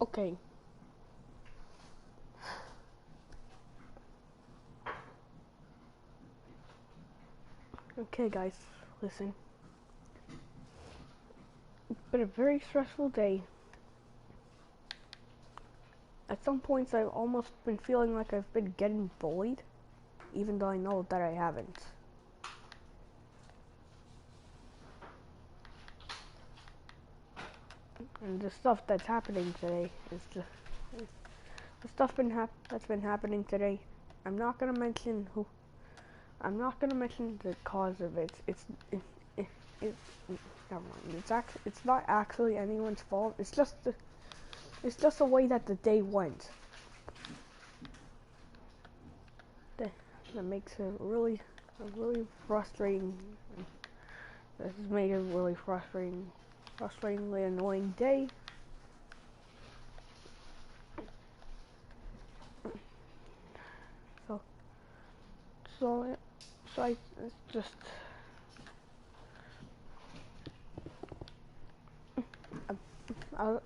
Okay. Okay, guys, listen. It's been a very stressful day. At some points, I've almost been feeling like I've been getting bullied, even though I know that I haven't. And the stuff that's happening today is just the stuff that's been happening today. I'm not gonna mention who. I'm not gonna mention the cause of it. It's never mind. It's not actually anyone's fault. It's just the way that the day went. That makes it really frustrating. This has made a really frustratingly annoying day. So, I it's just I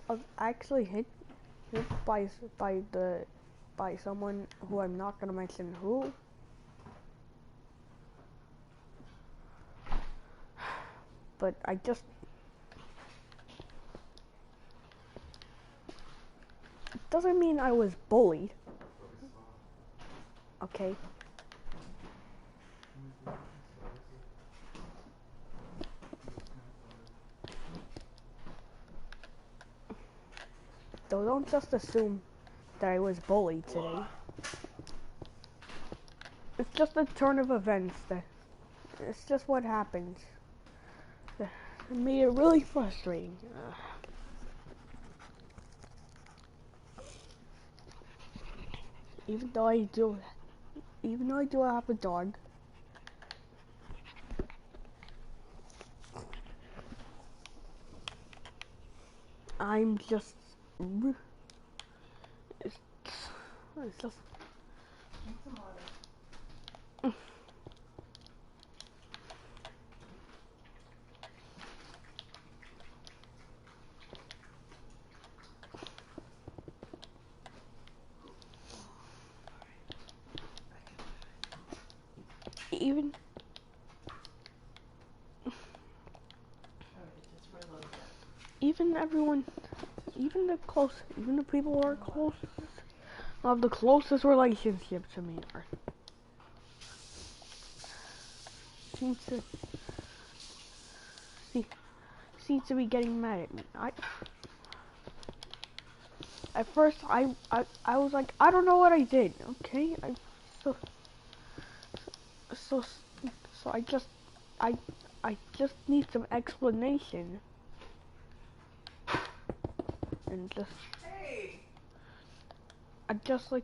was actually hit by someone who I'm not gonna mention who. But I just it doesn't mean I was bullied. Okay. So don't just assume that I was bullied today. It's just a turn of events. It's just what happens. It made it really frustrating. Even though I do have a dog. I'm just it's just even everyone, even the people who are close, have the closest relationship to me seem to seem to be getting mad at me. At first I was like, I don't know what I did. Okay, so so so I just need some explanation. And I just like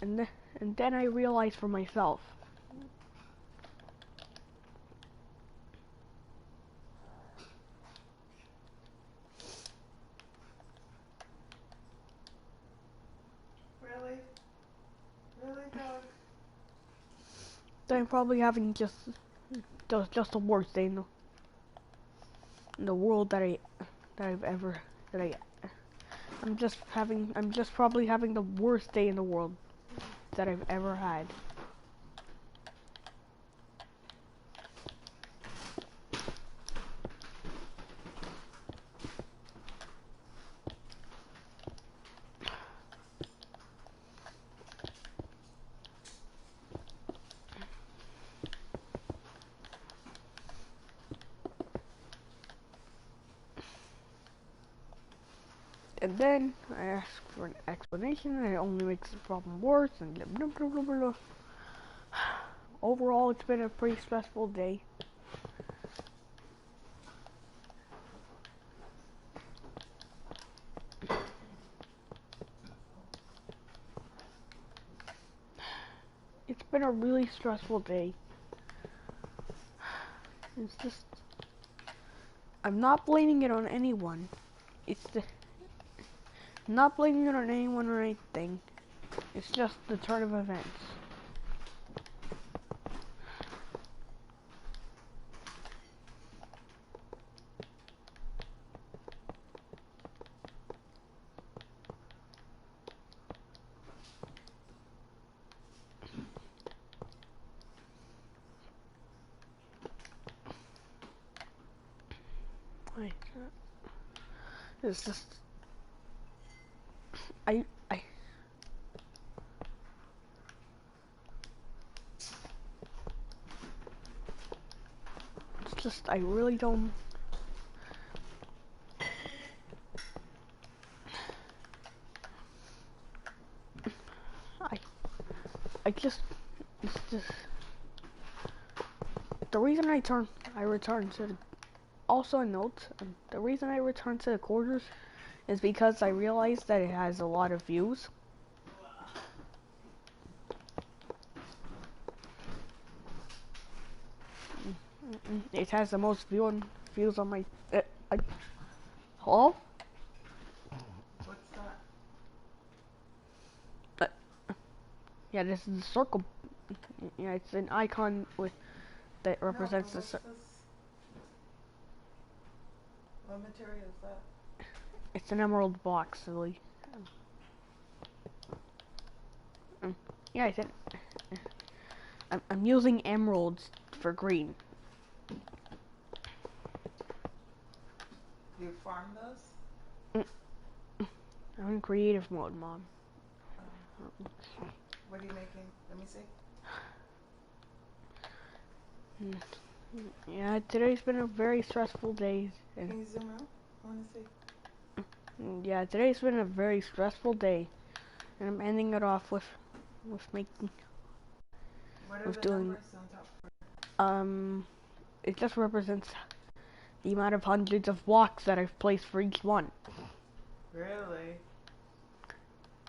and then I realized for myself. Really, dog? That I'm probably having just the worst day in the world I'm just probably having the worst day in the world that I've ever had. And then I ask for an explanation, and it only makes the problem worse, and blah, blah, blah, blah, blah. Overall, it's been a pretty stressful day. It's been a really stressful day. It's just, I'm not blaming it on anyone. I'm not blaming it on anyone or anything. It's just the turn of events. Wait, it's just I it's just I really don't. I I just it's just the reason I returned to the, also a note. The reason I returned to the quarters is because I realized that it has a lot of views. It has the most views on my. I, hello? What's that? Yeah, this is a circle. Yeah, it's an icon with that represents No, the. but what's this? What material is that? It's an emerald box, silly. Yeah, I said. I'm using emeralds for green. Do you farm those? I'm in creative mode, Mom. What are you making? Let me see. Yeah, today's been a very stressful day. Can you zoom out? I want to see. Yeah, today's been a very stressful day, and I'm ending it off with making What are with the doing. numbers on top? It just represents the amount of hundreds of blocks that I've placed for each one. Really?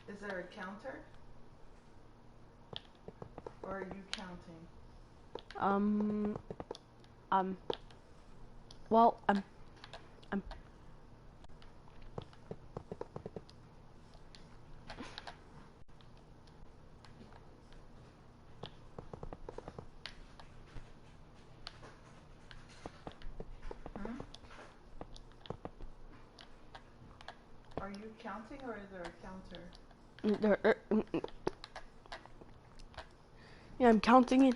Is there a counter? Or are you counting? Um, um, well, Hmm? Are you counting or is there a counter? yeah, I'm counting it.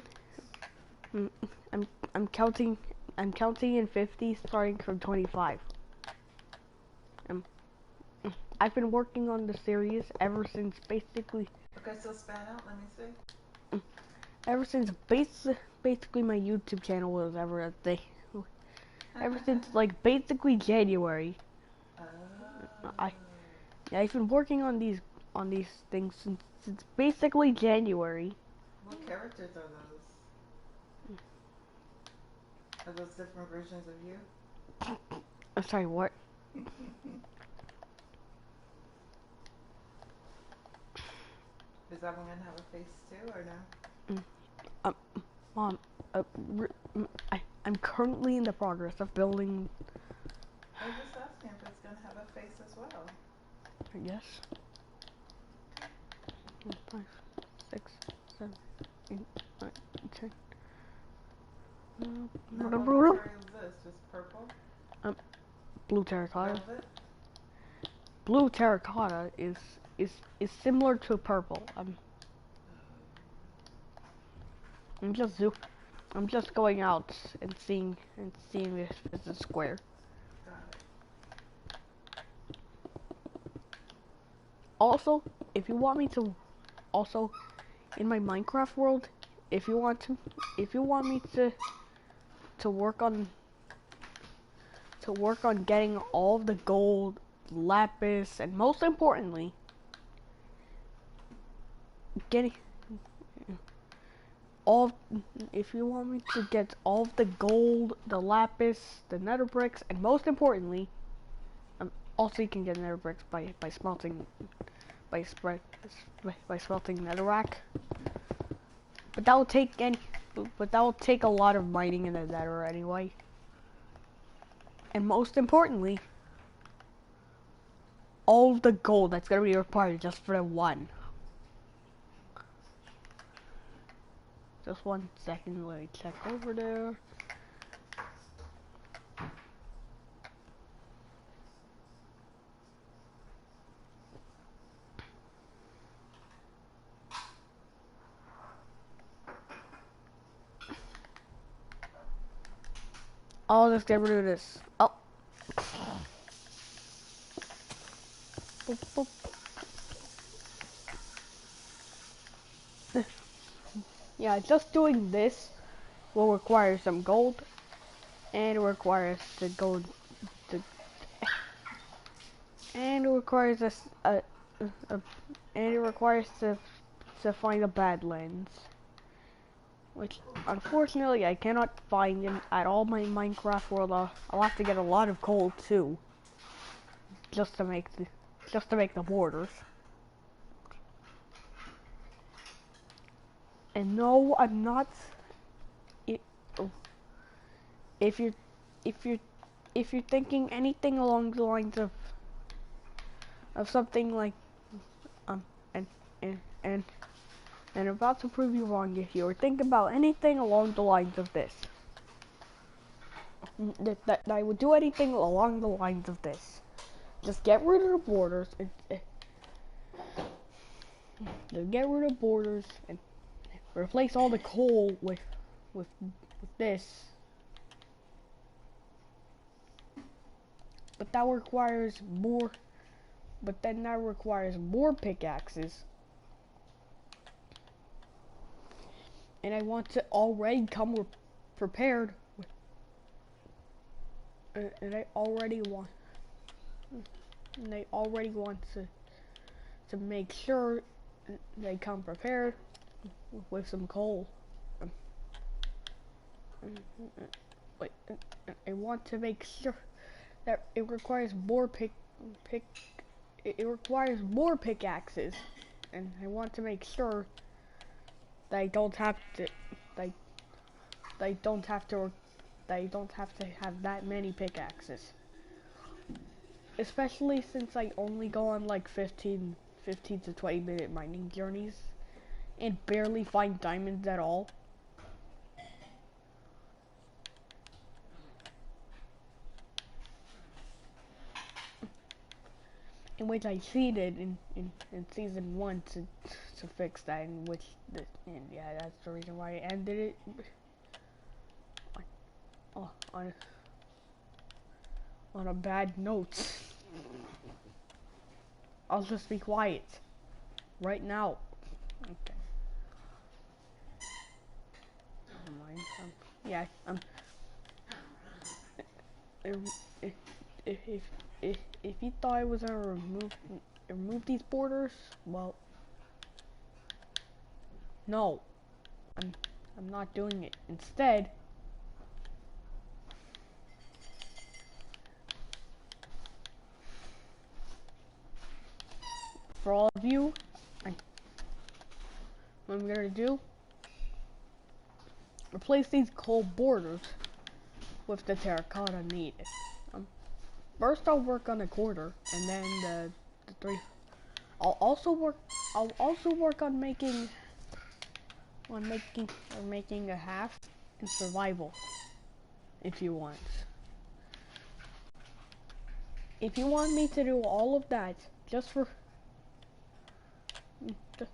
I'm, I'm counting, I'm counting in 50, starting from 25. Um, I've been working on the series ever since basically, Okay, so span out, let me see. ever since basically my YouTube channel was ever a thing. Ever since like basically January. Oh. I've been working on these things since basically January. What characters are those? Are those different versions of you? I'm sorry, what? Is that one gonna have a face too, or no? Mom, I'm currently in the progress of building. I was just asking if it's gonna have a face as well. I guess. 5, 6, 7, 8, 9, 10. Now, what material is this? Just purple? Blue terracotta. Velvet? Blue terracotta is similar to purple. I'm just I'm just going out and seeing if it's a square. Got it. Also, if you want me to, also in my Minecraft world, if you want me to work on getting all the gold, lapis, and most importantly, getting all. If you want me to get all the gold, the lapis, the nether bricks, and most importantly, also you can get nether bricks by smelting by smelting netherrack. But that will take a lot of mining in the nether anyway. And most importantly, all of the gold that's gonna be required just for the one. Just 1 second, let me check over there. I'll just get rid of this. Oh, Boop, boop. Yeah, just doing this will require some gold, and it requires the gold, to, and it requires us a and it requires to find a badlands, which unfortunately I cannot find in at all my Minecraft world. I'll have to get a lot of coal too, just to make the borders. And no, I'm not. It, if you're if you're if you're thinking anything along the lines of something like um and and and and I'm about to prove you wrong if you were thinking about anything along the lines of this. That I would do anything along the lines of this. Just get rid of the borders and get rid of borders and replace all the coal with this. But that requires more. But then that requires more pickaxes. And I want to already come prepared. And I already want. And I already want to make sure they come prepared with some coal. Wait, I want to make sure that it requires more it requires more pickaxes, and I want to make sure that I don't have to like I don't have to have that many pickaxes. Especially since I only go on like 15 to 20-minute mining journeys and barely find diamonds at all. In which I cheated in season 1 to fix that, and yeah, that's the reason why I ended it on a bad note. I'll just be quiet right now. Okay. Never mind. Yeah. If if if you thought I was gonna remove these borders, well, no, I'm not doing it. Instead, for all of you, what I'm gonna do, replace these coal borders with the terracotta needed. First I'll work on a quarter, and then the three. I'll also work on making a half in survival. If you want me to do all of that just for the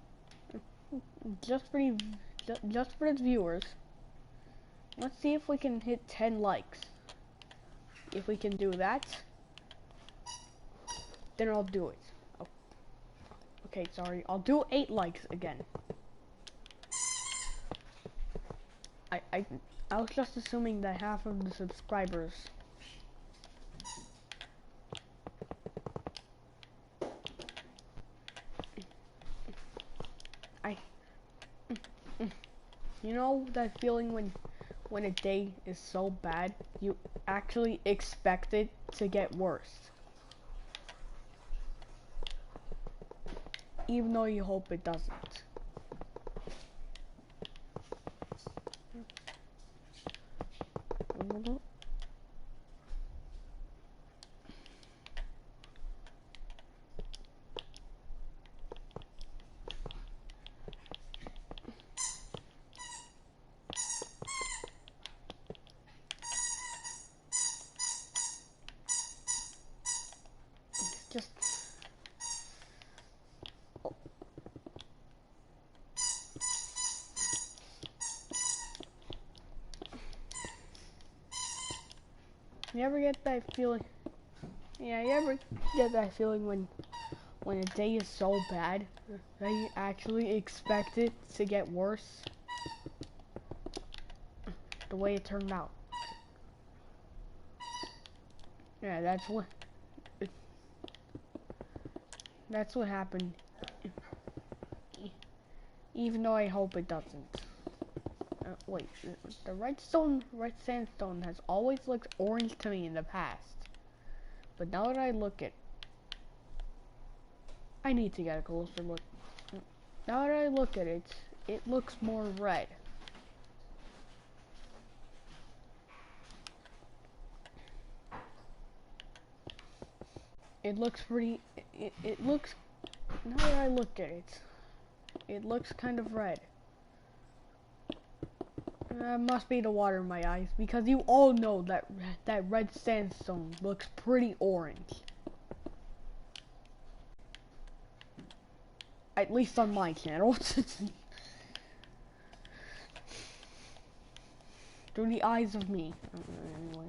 viewers, let's see if we can hit 10 likes. If we can do that, then I'll do it. Oh. Okay, sorry. I'll do 8 likes again. I was just assuming that half of the subscribers you know that feeling when a day is so bad, you actually expect it to get worse. Even though you hope it doesn't. Just you ever get that feeling? Yeah, you ever get that feeling when a day is so bad that you actually expect it to get worse the way it turned out. Yeah, that's what happened. Even though I hope it doesn't. Wait, the red sandstone has always looked orange to me in the past. But now that I look at, I need to get a closer look. Now that I look at it, it looks more red. It looks pretty, it looks, now that I look at it, it looks kind of red. Must be the water in my eyes, because you all know that red sandstone looks pretty orange. At least on my channel. Through the eyes of me. Anyway.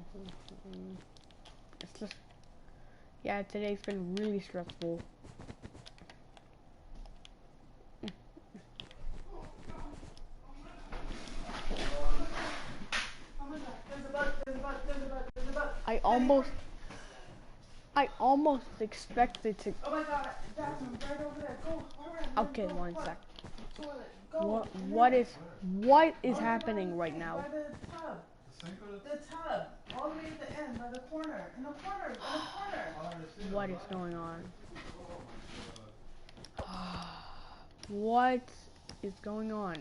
It's just... Yeah, today's been really stressful. I almost expected to... Oh my god, bathroom, right over there. Go, hurry. Okay, go, one what? sec. Toilet, go. What is happening right now? By the tub. The tub. All the way at the end, by the corner. In the corner, What is going on? What is going on?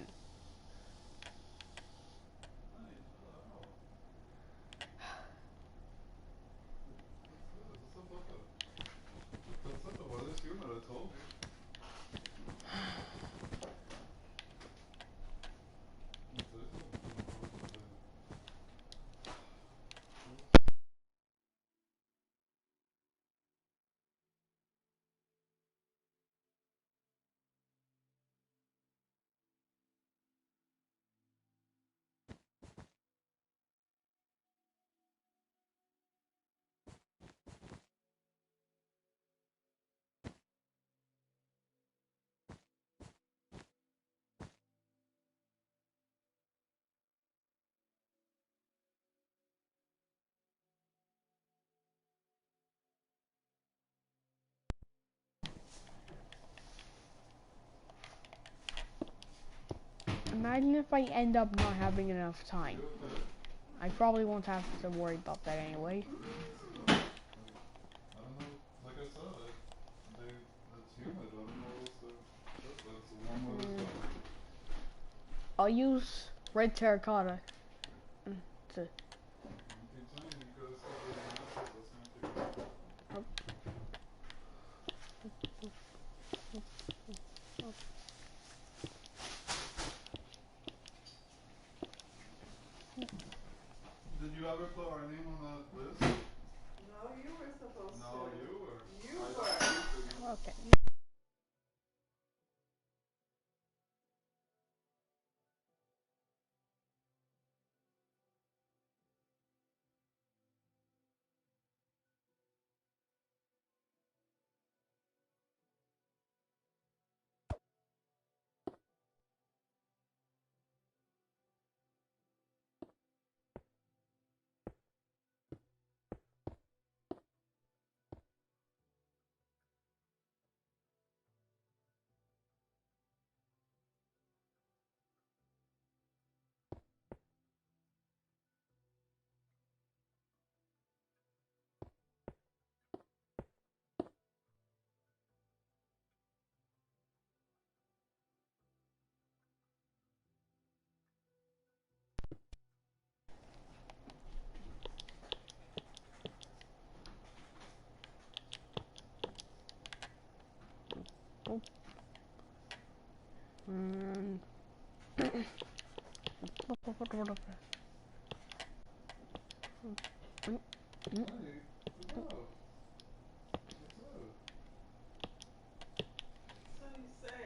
Imagine if I end up not having enough time. I probably won't have to worry about that anyway. I don't know. Like I said, it's humid. I don't know what else to put. That's the warm weather's coming. I'll use red terracotta to... I keep saying you gotta stop eating apples. That's gonna keep it cold. Did you ever put our name on that list? No, you were supposed No, to. you were. You I were. didn't. Okay. Hey, good job. What's up? So you say.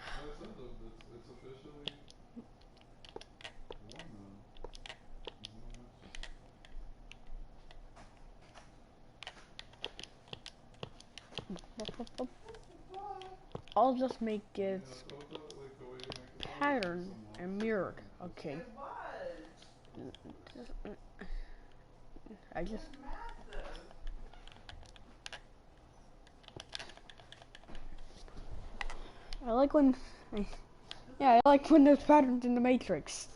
Like I said, it's officially warm now. There's not much. I'll just make Yeah, it how about that, like the way you make the sword, like pattern some and lines mirrored. and just Okay. It was. I It just was massive. I like when yeah, I like when there's patterns in the Matrix.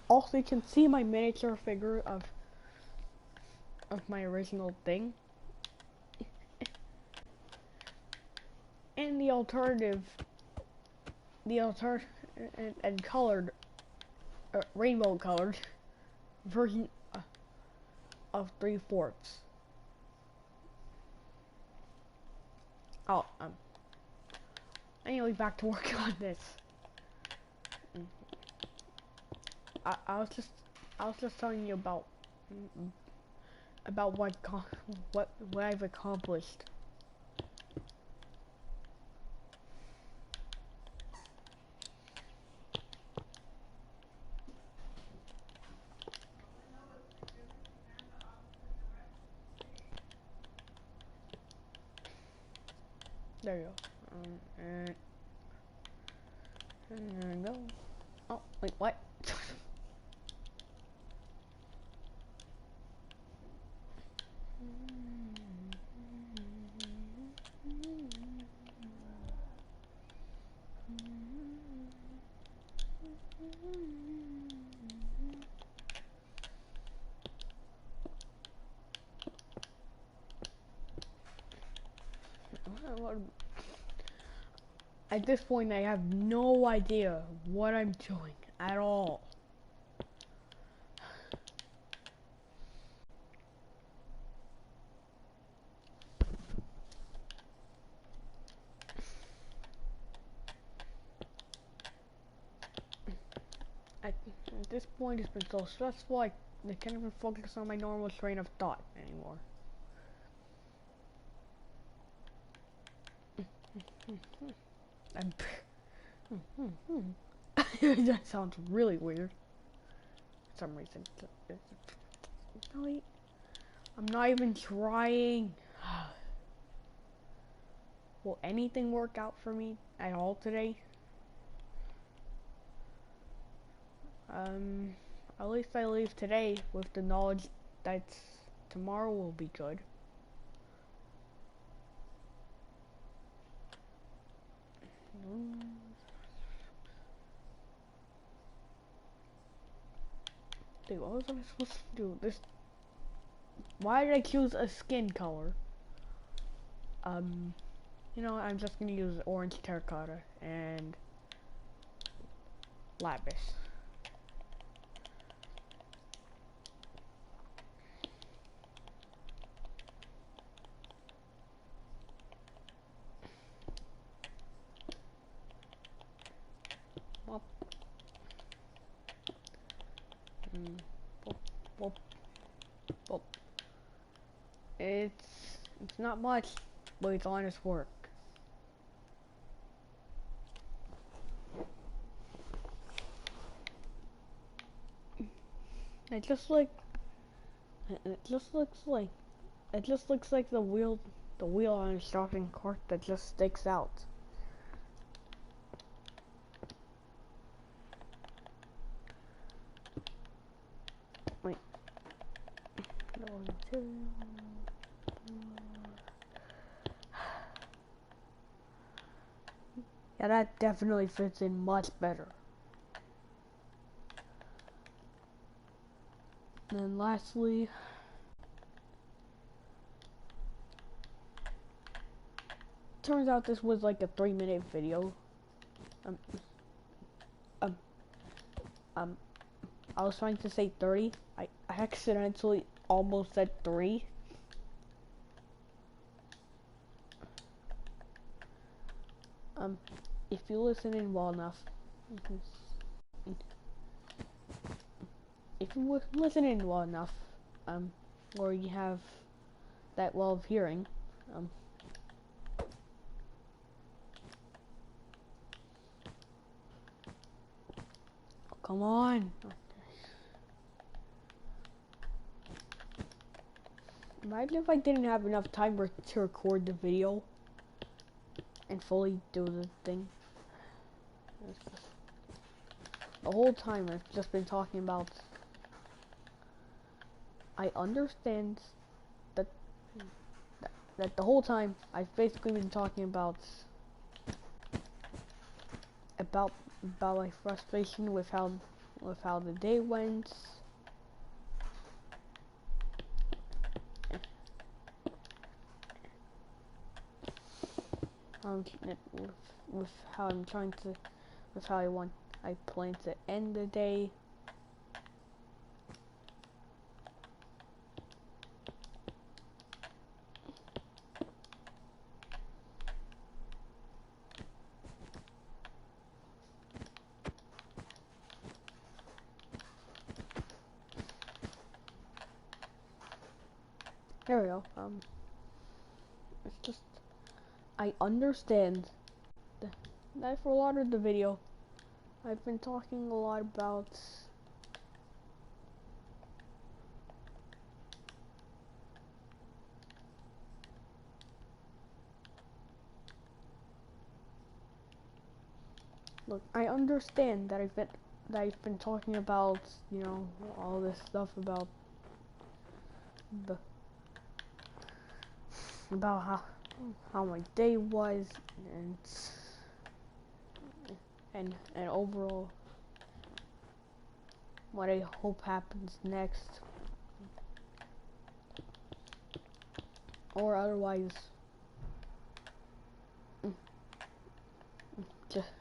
Also, you can see my miniature figure of my original thing. And the alternative and colored, rainbow colored version of 3/4. Oh, anyway, back to work on this. I was just telling you about what I've accomplished. There you go. And no. Oh, wait, what? At this point, I have no idea what I'm doing at all. At this point, it's been so stressful, I can't even focus on my normal train of thought anymore. I'm that sounds really weird. For some reason. No, I'm not even trying. Will anything work out for me at all today? At least I leave today with the knowledge that tomorrow will be good. Dude, what was I supposed to do? This. Why did I choose a skin color? You know, I'm just gonna use orange terracotta and lapis. Wop. Wop, wop, wop. It's not much, but it's honest work. It just like it just looks like it just looks like the wheel on a shopping cart that just sticks out. Wait. Yeah, that definitely fits in much better. And then lastly, turns out this was like a 3-minute video. Um, um, I was trying to say 30. I accidentally almost said 3. If you listen in well enough, if you listen in well enough, or you have that well of hearing, come on. Imagine if I didn't have enough time to record the video and fully do the thing. The whole time I've just been talking about. I understand that that the whole time I've basically been talking about my frustration with how the day went. With how I'm trying to, with how I plan to end the day. There we go. It's just, I understand that for a lot of the video, I've been talking a lot about look, I understand that I've been talking about, you know, all this stuff about the about how my day was and overall what I hope happens next, or otherwise just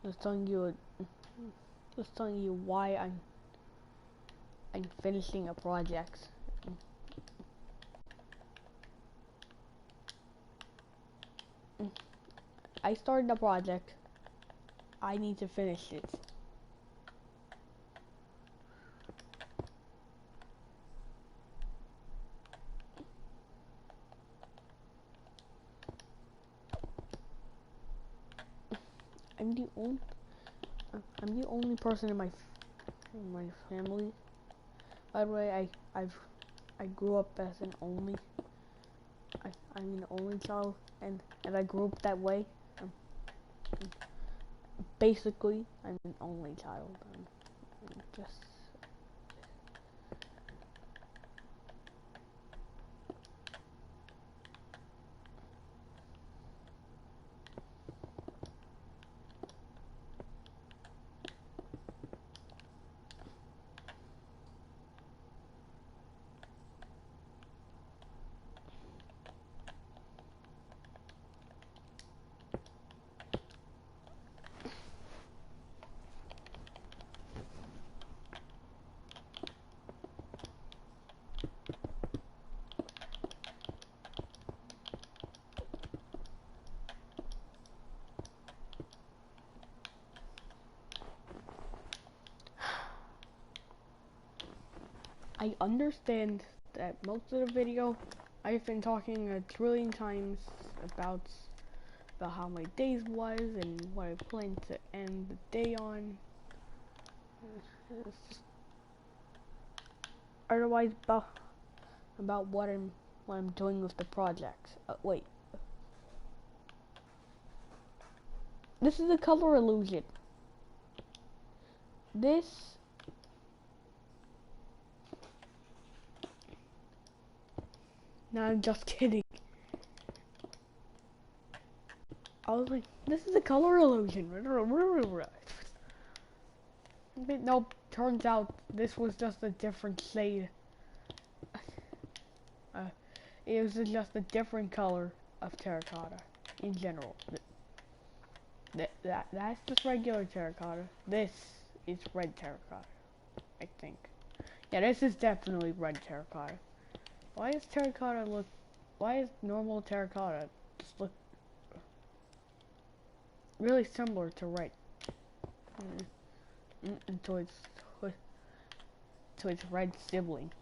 just telling you why I'm finishing a project. I started the project. I need to finish it. I'm the only person in my family. By the way, I grew up as an only. I'm an only child, and I grew up that way. Basically, I'm an only child. I'm just. I understand that most of the video I've been talking a trillion times about how my days was and what I plan to end the day on. It's just otherwise about what I'm doing with the project. Wait. This is a color illusion. This No, I'm just kidding. I was like, this is a color illusion. But nope, turns out this was just a different shade. It was just a different color of terracotta in general. That's just regular terracotta. This is red terracotta, I think. Yeah, this is definitely red terracotta. Why is normal terracotta just look really similar to red? To its red sibling.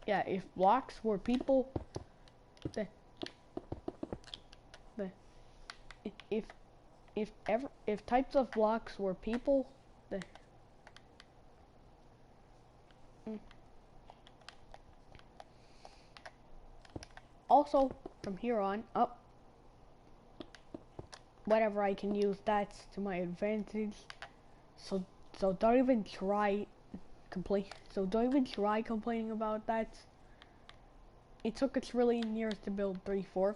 Yeah, if blocks were people, if types of blocks were people, Also, from here on up, whatever I can use that to my advantage. So don't even try complaining about that. It took us really years to build 3/4.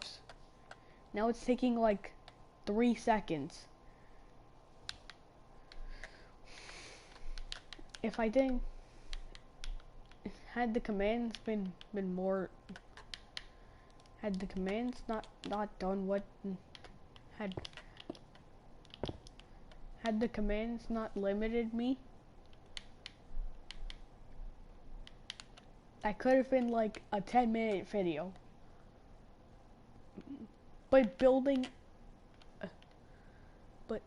Now it's taking like 3 seconds. If I didn't had the commands been more, had the commands not done what had had the commands not limited me, that could have been like a 10-minute video. But building but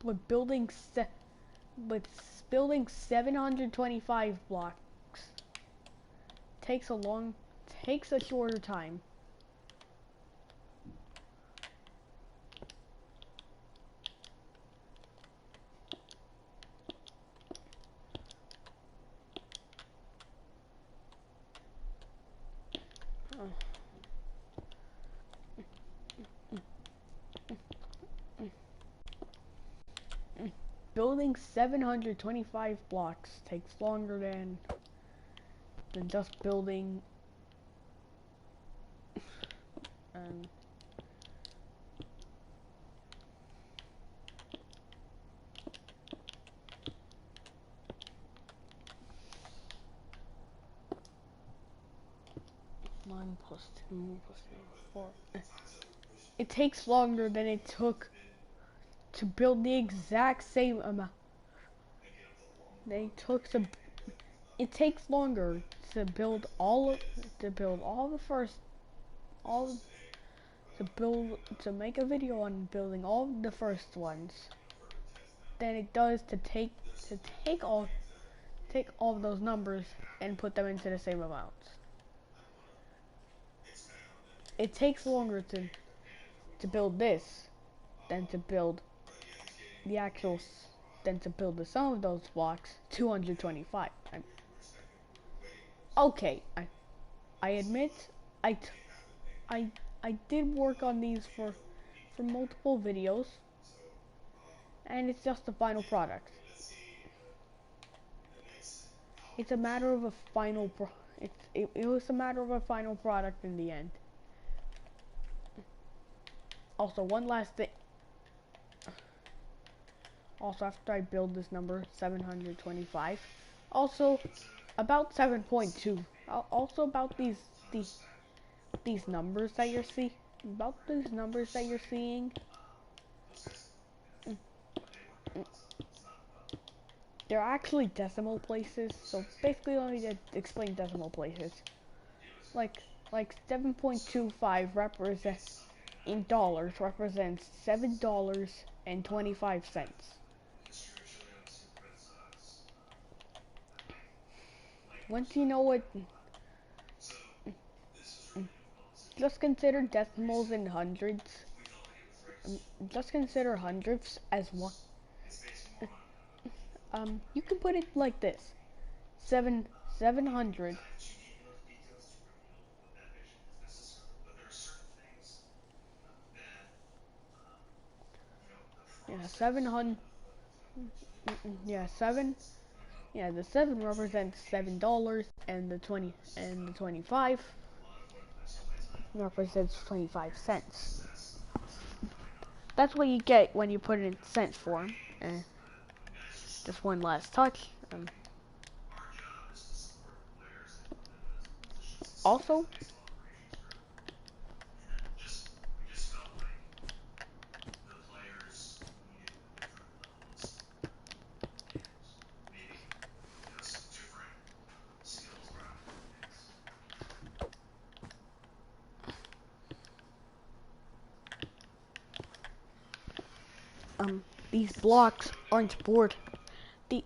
but building but building 725 blocks takes a shorter time. Building 725 blocks takes longer than just building one plus two plus three, 4. It takes longer than it took to build the exact same amount. It takes longer to build all the first all to make a video on building all the first ones than it does to take all of those numbers and put them into the same amounts. It takes longer to build this than to build the actual than to build the sum of those blocks, 225. Okay, I admit I did work on these for multiple videos, and it's just the final product. It's a matter of a final it was a matter of a final product in the end. Also, one last thing. Also, after I build this number 725, also about 7.2. Also about these numbers that you're seeing. They're actually decimal places. So basically, let me explain decimal places. Like 7.25 represents in dollars represents $7.25. Once you know what, just consider decimals and hundreds. Just consider hundredths as one. You can put it like this: 700. Yeah, 700. Yeah, 7. Yeah, the 7 represents $7, and the 25 represents 25 cents. That's what you get when you put it in cent form. Just one last touch. Also, these blocks aren't bored. The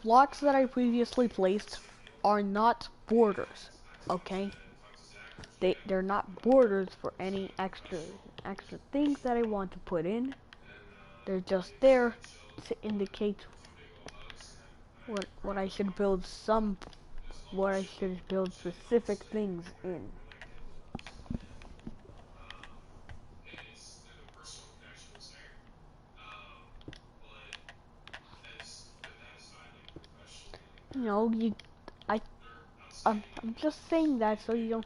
blocks that I previously placed are not borders, okay? They're not borders for any extra things that I want to put in. They're just there to indicate what I should build some what I should build specific things in. You know, I'm just saying that so you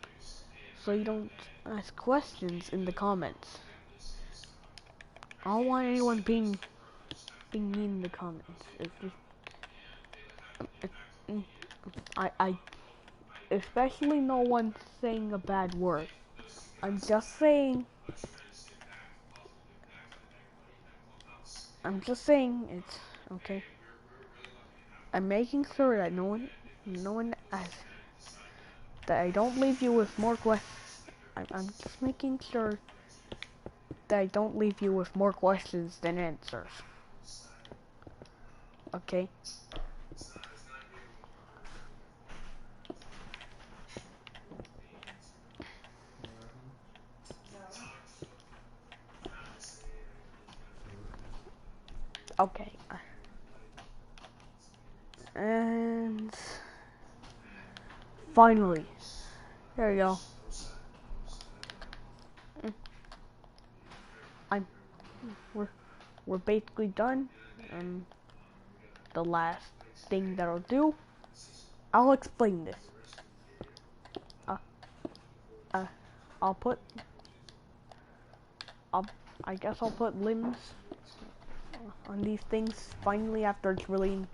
don't ask questions in the comments. I don't want anyone being mean in the comments. It's just mm, I especially no one saying a bad word. I'm just saying it's okay. I'm making sure that no one asks, that I don't leave you with more questions. I'm just making sure that I don't leave you with more questions than answers. Okay? Okay. And finally, there you go. I'm we're basically done. The last thing that I'll do, I'll explain this. Uh, uh, I'll put, I'll, I guess I'll put limbs on these things finally after trillion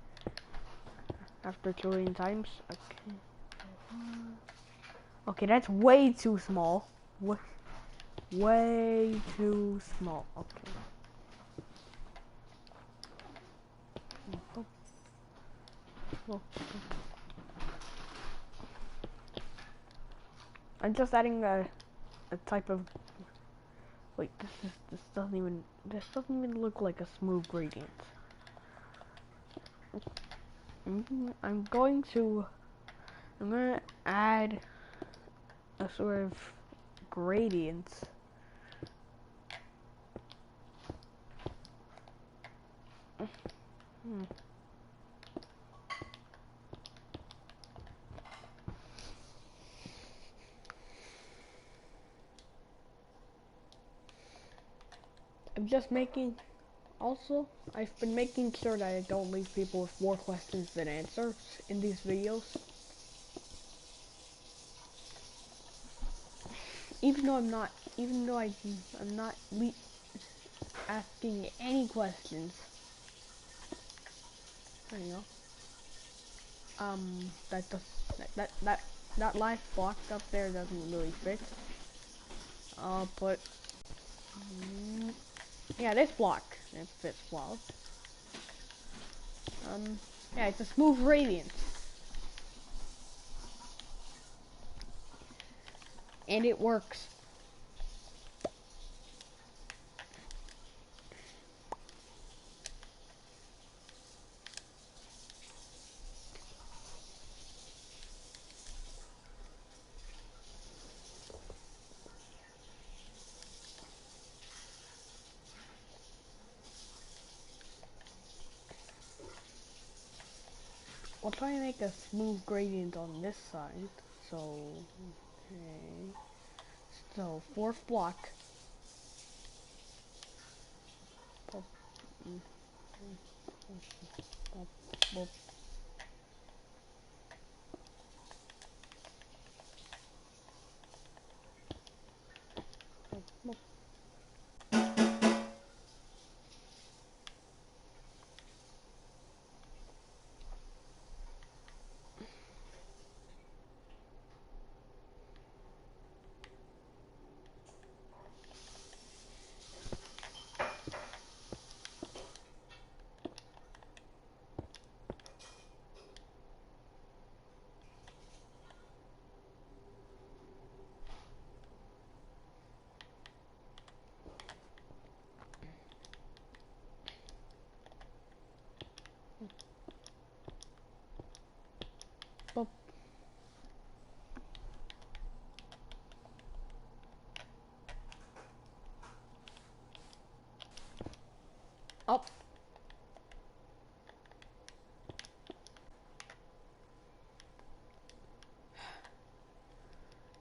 times. Okay. Okay, that's way too small. Way too small. Okay. Oh. I'm just adding a type of. Wait, this doesn't even look like a smooth gradient. I'm gonna add a sort of gradient. I'm just making. Also, I've been making sure that I don't leave people with more questions than answers in these videos. Even though I'm not asking any questions. I don't know. That does, that life block up there doesn't really fit. I'll put, yeah, this block, it fits well. Yeah, it's a smooth gradient. And it works. I'll try and make a smooth gradient on this side. So, okay. So, fourth block. Pop, pop, pop.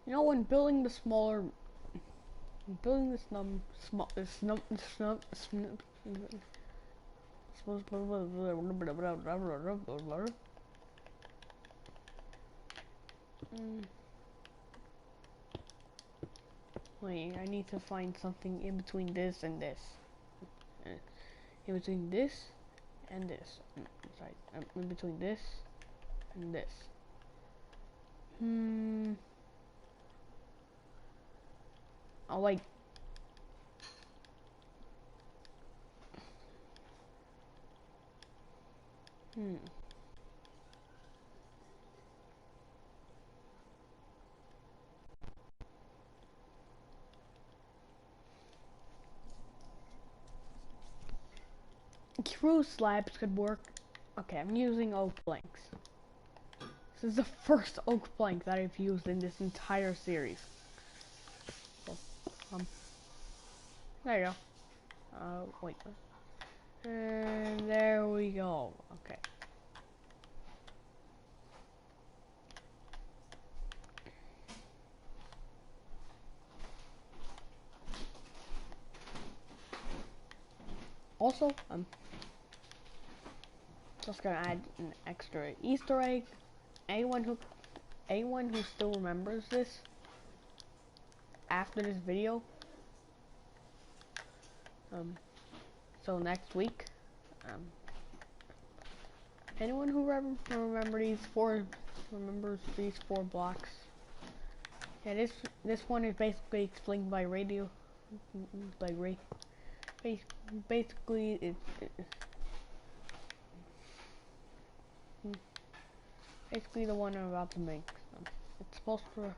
You know, when building the smaller, building this small, wait, I need to find something in between this and this. In between this and this. Sorry, in between this and this. Oh wait. True slabs could work. Okay, I'm using oak planks. This is the first oak plank that I've used in this entire series. So, there you go. Wait. And there we go. Okay. Also, I'm just gonna add an extra Easter egg. Anyone who still remembers this after this video, so next week, anyone who remembers these four blocks. Yeah, this one is basically explained by radio, basically basically the one I'm about to make. It's supposed to.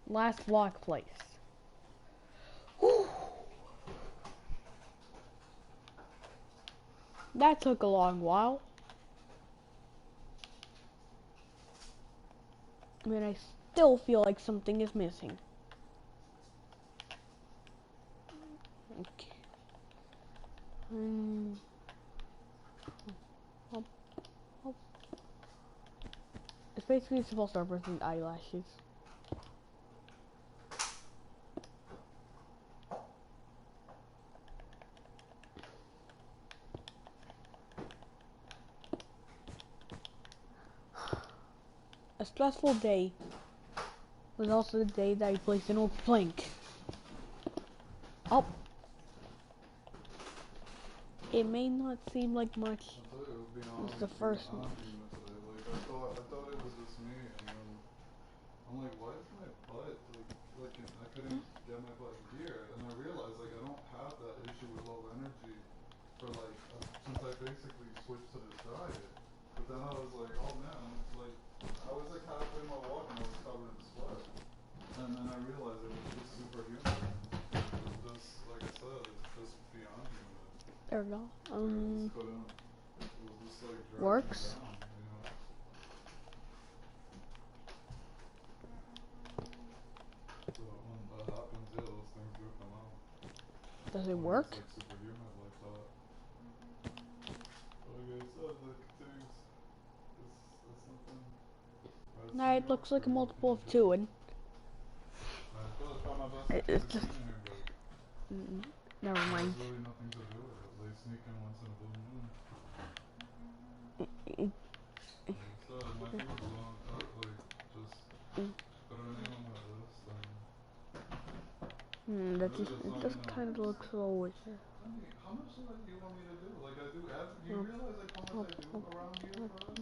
Last block place. Whew. That took a long while. I mean, I still feel like something is missing. Okay. It's basically supposed to represent eyelashes. A stressful day was also the day that I placed an old plank. Oh. It may not seem like much. It's the first one. I thought it was just me, and then I'm like, why is my butt like I couldn't get my butt here, and I realized like I don't have that issue with low energy for like since I basically switched to this diet. But then I was like, oh man, like I was like halfway my walk and I was covered in sweat, and then I realized it was just superhuman. It was just like I said, it's just beyond human. There we go. It was just like Works. down, you know? So when that happens, yeah, those things do come out. Does it work? It's like superhuman like that. Like I said, like things, it's something. Nah, it looks like a multiple of 2, and I still try my best to it's keep just. it clean here, but Never mind. there's really nothing to do with it. They sneak in once in a blue moon. Like I said, it might be a long cut, like just put a name on that list and That really just just it let me just know. kind of looks a little weird. Honey, how much do you want me to do? Like I do you realize like how much I do around here for us?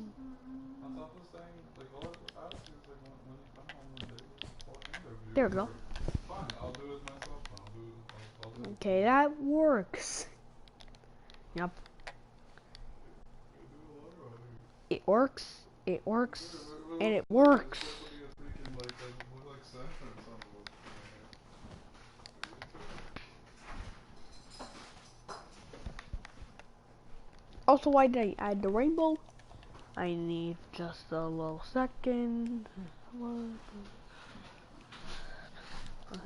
On top of staying, like all I ask is like when you come home one day, just walk in there. There we go. Fine, I'll do it myself. I'll do it. Okay, that works. Yep. It works. It works. And it works. Also, why did I add the rainbow? I need just a little second. I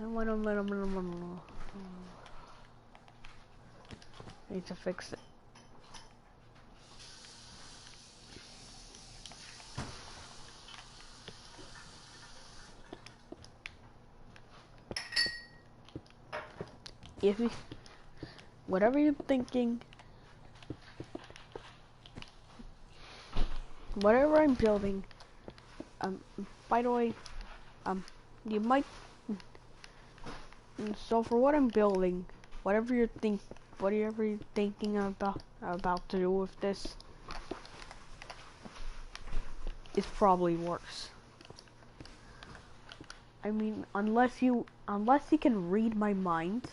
need to fix it. If you, whatever you're thinking, whatever I'm building, by the way, you might, so for what I'm building, whatever you're thinking about to do with this, is probably worse. I mean, unless you can read my mind,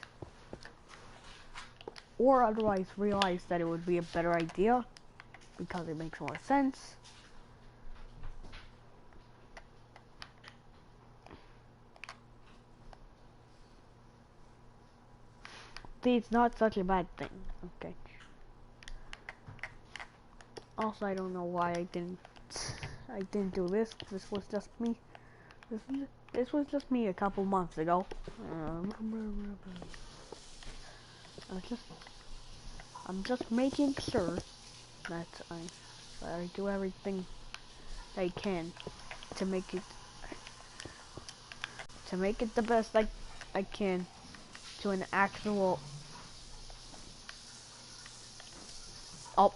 or otherwise realize that it would be a better idea, because it makes more sense. See, it's not such a bad thing, okay. Also, I don't know why I didn't do this. This was just me. This was just me a couple months ago. I'm just making sure that I do everything I can to make it the best I can to an actual. Oh.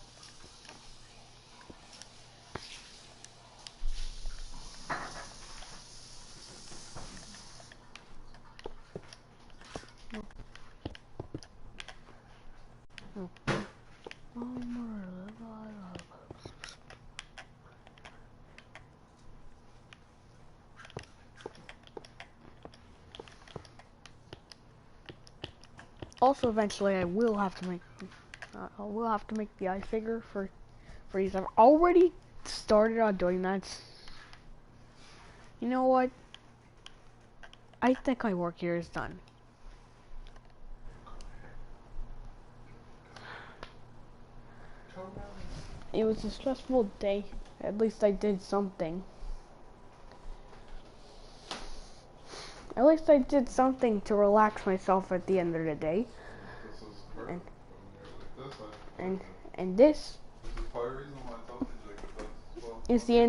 Also, eventually, I will have to make the eye figure for these. I've already started on doing that. You know what? I think my work here is done. It was a stressful day. At least I did something. At least I did something to relax myself at the end of the day. This is perfect. And this This is part of the reason why I told you, Jacob, that's is the end.